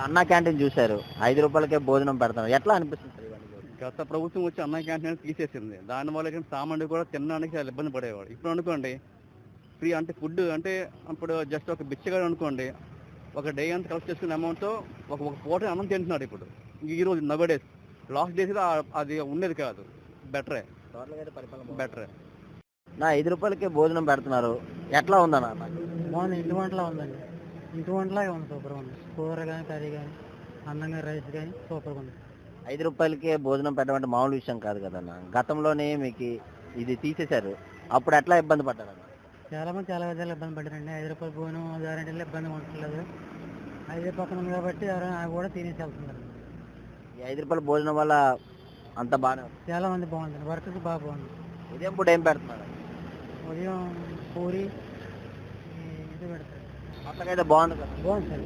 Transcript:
అన్న క్యాంటీన్ చూశారు, 5 రూపాయలకే భోజనం పెడతారు, ఎట్లా అనిపిస్తుంది సార్ ఇవన్నీ చూసి? గత ప్రభుత్వం వచ్చి అన్న క్యాంటీన్ తీసేసింది. దానివల్ల ఏంటంటే సామాన్యుడు కూడా తినడానికి చాలా ఇబ్బంది పడేవాడు. ఇప్పుడు అనుకోండి ఫ్రీ అంటే ఫుడ్ అంటే ఇప్పుడు జస్ట్ ఒక బిచ్చగాడు అనుకోండి ఒక డే అంతా కలెక్ట్ చేసుకునే అమౌంట్తో ఒక పూట అన్నం తింటున్నాడు ఇప్పుడు. ఈ రోజు నవడేస్ లాస్ట్ డేస్ అది ఉండేది కాదు. బెటరే టోటల్గా అయితే పరిపాలన బెటరే. నా 5 రూపాయలకే భోజనం పెడుతున్నారు, ఎట్లా ఉందన్న? బాగుంది, ఇంటి వంటలా ఉందండి. ఇంటి వంటలాగే ఉంది, సూపర్గా ఉంది. కూర కానీ కర్రీ కానీ అన్నం కానీ రైస్ కానీ సూపర్గా ఉంది. 5 రూపాయలకే భోజనం పెట్టడం అంటే మామూలు విషయం కాదు కదన్న. గతంలోనే మీకు ఇది తీసేశారు, అప్పుడు ఎట్లా ఇబ్బంది పడ్డారన్న? చాలా మంది చాలా విధాలు ఇబ్బంది పడ్డారండి. 5 రూపాయలు భోజనం గ్యారెంటీలో ఇబ్బంది ఉండట్లేదు. 5 పక్కన ఉంది కాబట్టి ఎవరైనా అవి కూడా తినేసి వెళ్తున్నారు. ఈ 5 రూపాయల భోజనం వల్ల అంత బాగానే ఉంది. చాలా మంది బాగుంది, వర్క్ బాగా బాగుంది. ఉదయం పూట ఏం పెడుతున్నారు? ఉదయం పూరి ఇది పెడతారు. మొత్తం అయితే బాగుంది కదా. బాగుంది సార్.